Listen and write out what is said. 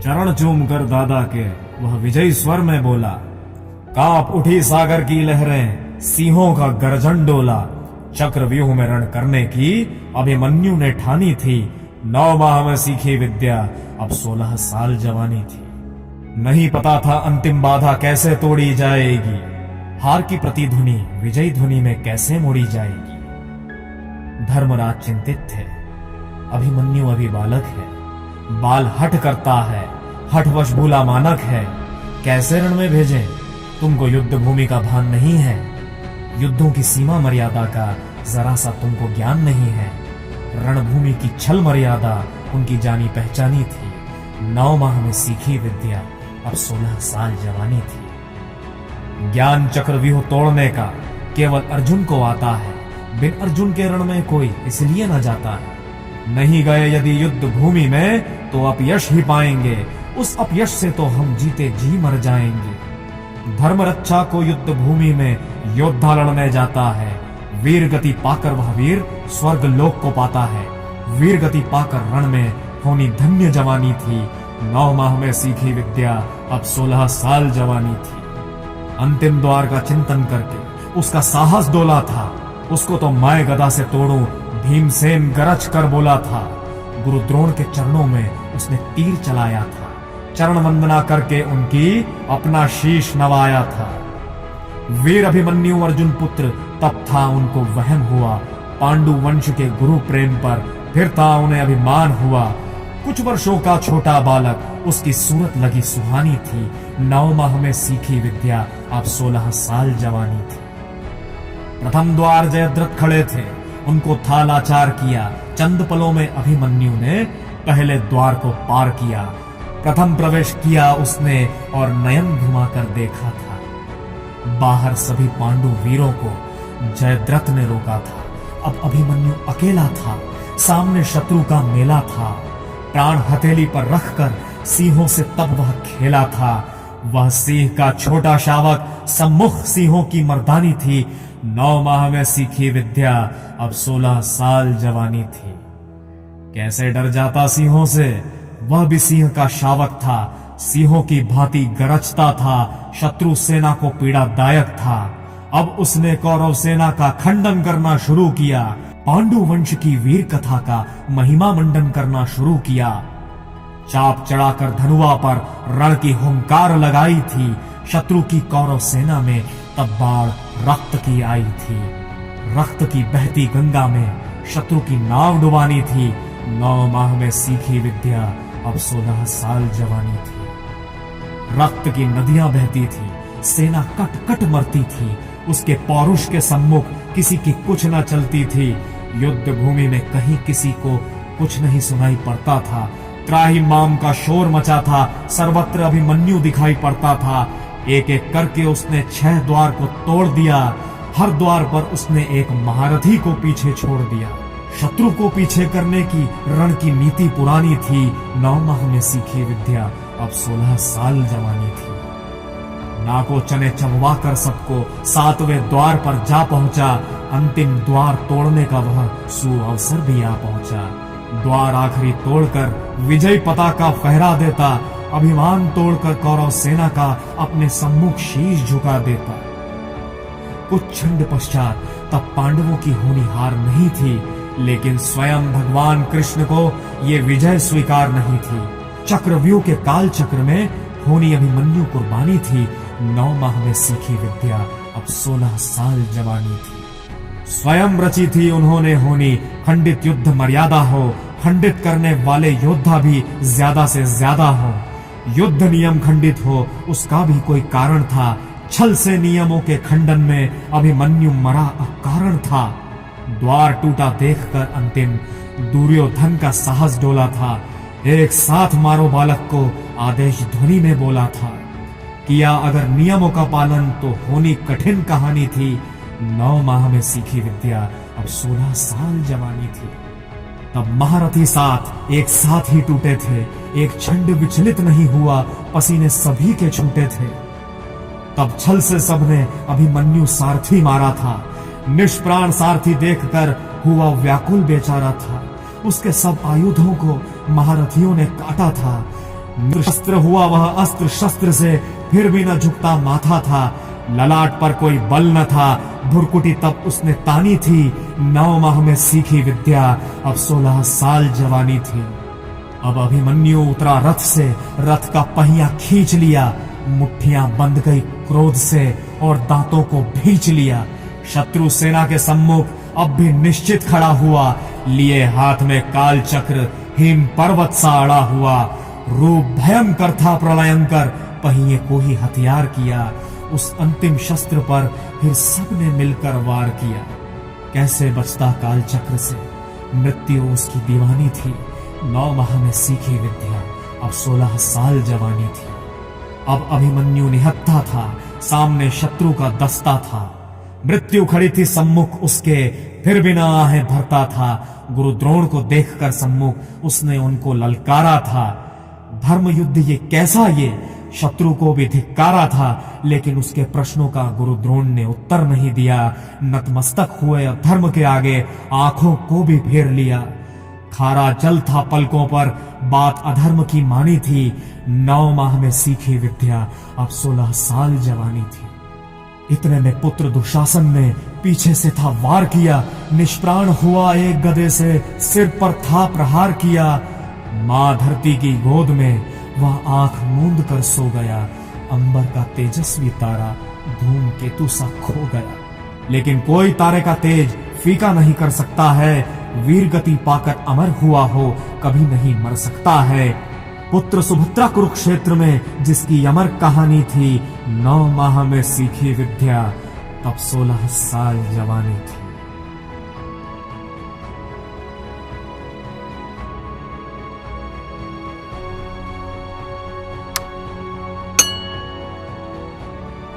चरण चूम कर दादा के वह विजयी स्वर में बोला। कांप उठी सागर की लहरें, सिंहों का गर्जन डोला। चक्रव्यूह में रण करने की अभिमन्यु ने ठानी थी। 9 माह में सीखी विद्या, अब 16 साल जवानी थी। नहीं पता था अंतिम बाधा कैसे तोड़ी जाएगी, हार की प्रतिध्वनि विजयी ध्वनि में कैसे मोड़ी जाएगी। धर्मराज चिंतित थे। अभिमन्यु अभी बालक है, बाल हठ करता है, हठवश भूला मानक है। कैसे रण में भेजें? तुमको युद्ध भूमि का भान नहीं है। युद्धों की सीमा मर्यादा का जरा सा तुमको ज्ञान नहीं है। रणभूमि की छल मर्यादा उनकी जानी पहचानी थी। 9 माह में सीखी विद्या, अब 16 साल जवानी थी। ज्ञान चक्रव्यूह तोड़ने का केवल अर्जुन को आता है। बिन अर्जुन के रण में कोई इसलिए न जाता है। नहीं गए यदि युद्ध भूमि में तो अपयश ही पाएंगे। उस अपयश से तो हम जीते जी मर जाएंगे। धर्म रक्षा को युद्ध भूमि में योद्धा लड़ने जाता है। वीर गति पाकर वह वीर स्वर्ग लोक को पाता है। वीर गति पाकर रण में होनी धन्य जवानी थी। 9 माह में सीखी विद्या, अब 16 साल जवानी थी। अंतिम द्वार का चिंतन करके उसका साहस डोला था। उसको तो मैं गदा से तोड़ूं, भीमसेन गरज कर बोला था। गुरु द्रोण के चरणों में उसने तीर चलाया था। चरण वंदना करके उनकी अपना शीश नवाया था। वीर अभिमन्यु अर्जुन पुत्र तब था उनको वहम हुआ। पांडु वंश के गुरु प्रेम पर फिर था उन्हें अभिमान हुआ। कुछ वर्षों का छोटा बालक, उसकी सूरत लगी सुहानी थी। 9 माह में सीखी विद्या, अब 16 साल जवानी थी। प्रथम द्वार जयद्रथ खड़े थे, उनको था लाचार किया। चंद पलों में अभिमन्यु ने पहले द्वार को पार किया। प्रथम प्रवेश किया उसने और नयन घुमाकर देखा था। बाहर सभी पांडु वीरों को जयद्रथ ने रोका था। अब अभिमन्यु अकेला था, सामने शत्रु का मेला था। प्राण हथेली पर रखकर सिंहों से तब वह खेला था। वह सिंह का छोटा शावक सम्मुख सिंहों की मर्दानी थी। 9 माह में सीखी विद्या, अब 16 साल जवानी थी। कैसे डर जाता सिंहों से? वह भी सिंह का शावक था। सिंहों की भांति गरजता था। शत्रु सेना को पीड़ादायक था। अब उसने कौरव सेना का खंडन करना शुरू किया। पांडु वंश की वीर कथा का महिमा मंडन करना शुरू किया। चाप चढ़ाकर धनुआ पर रण की हुंकार लगाई थी। शत्रु की कौरव सेना में तब बाढ़ रक्त की आई थी। रक्त की बहती गंगा में शत्रु की नाव डुबानी थी। 9 माह में सीखी विद्या, अब 16 साल जवानी थी। रक्त की नदियां बहती थी। सेना कट कट मरती थी। उसके पौरुष के सम्मुख किसी की कुछ न चलती थी। युद्ध भूमि में कहीं किसी को कुछ नहीं सुनाई पड़ता था। त्राही माम का शोर मचा था। सर्वत्र अभिमन्यु दिखाई पड़ता था। एक एक करके उसने 6 द्वार को तोड़ दिया। हर द्वार पर उसने एक महारथी को पीछे छोड़ दिया। शत्रु को पीछे करने की रण की नीति पुरानी थी। 9 माह में सीखी विद्या, अब 16 साल जवानी थी। नाको चने चबवा कर सबको 7वें द्वार पर जा पहुंचा। अंतिम द्वार तोड़ने का वह सुअवसर भी आ पहुंचा। द्वार आखिरी तोड़कर विजय पताका फहरा देता। अभिमान तोड़कर कौरव सेना का अपने सम्मुख शीश झुका देता। कुछ क्षण पश्चात तब पांडवों की होनी हार नहीं थी, लेकिन स्वयं भगवान कृष्ण को ये विजय स्वीकार नहीं थी। चक्रव्यूह के काल चक्र में होनी अभिमन्यु कुर्बानी थी। 9 माह में सीखी विद्या, अब 16 साल जवानी थी। स्वयं रची थी उन्होंने होनी। खंडित युद्ध मर्यादा हो, खंडित करने वाले योद्धा भी ज्यादा से ज्यादा हो। युद्ध नियम खंडित हो, उसका भी कोई कारण था। छल से नियमों के खंडन में अभिमन्यु मरा अकारण था। द्वार टूटा देखकर अंतिम दुर्योधन का साहस डोला था। एक साथ मारो बालक को आदेश ध्वनि में बोला था। किया अगर नियमों का पालन तो होनी कठिन कहानी थी। 9 माह में सीखी विद्या, अब 16 साल जवानी थी। तब महारथी 7 एक साथ ही टूटे थे। एक क्षण विचलित नहीं हुआ, पसीने सभी के छूटे थे। तब छल से सबने अभिमन्यु सारथी मारा था। निष्प्राण सारथी देखकर हुआ व्याकुल बेचारा था। उसके सब आयुधों को महारथियों ने काटा था। शस्त्र हुआ वह अस्त्र शस्त्र से फिर भी न झुकता माथा था। ललाट पर कोई बल न था, भुरकुटी तब उसने तानी थी। 9 माह में सीखी विद्या, अब 16 साल जवानी थी। अब अभिमन्यु उतरा रथ से, रथ का पहिया खींच लिया। मुट्ठियां बंध गई क्रोध से और दांतों को भींच लिया। शत्रु सेना के सम्मुख अब भी निश्चित खड़ा हुआ, लिए हाथ में काल चक्र हिम पर्वत सा अड़ा हुआ। रूप भयंकर था प्रलयंकर, पहिए को ही हथियार किया। उस अंतिम शस्त्र पर फिर सबने मिलकर वार किया। कैसे बचता काल चक्र से, मृत्यु उसकी दीवानी थी। 9 माह में सीखी विद्या, अब 16 साल जवानी थी। अब अभिमन्यु निहत्था था, सामने शत्रु का दस्ता था। मृत्यु खड़ी थी सम्मुख उसके, फिर भी न आहें भरता था। गुरु द्रोण को देखकर सम्मुख उसने उनको ललकारा था। धर्म युद्ध ये कैसा ये, शत्रु को भी धिक्कारा था। लेकिन उसके प्रश्नों का गुरु द्रोण ने उत्तर नहीं दिया। नतमस्तक हुए धर्म के आगे, आंखों को भी फेर लिया। खारा जल था पलकों पर, बात अधर्म की मानी थी। 9 माह में सीखी विद्या, अब 16 साल जवानी थी। इतने में पुत्र दुशासन ने पीछे से था वार किया। निष्प्राण हुआ एक गदे से, सिर पर था प्रहार किया। मां धरती की गोद में वह आंख मूंद कर सो गया। अंबर का तेजस्वी तारा धूमकेतु सा खो गया। लेकिन कोई तारे का तेज फीका नहीं कर सकता है। वीर गति पाकर अमर हुआ हो, कभी नहीं मर सकता है। पुत्र सुभद्रा कुरुक्षेत्र में जिसकी अमर कहानी थी, 9 माह में सीखी विद्या, तब 16 साल जवानी थी।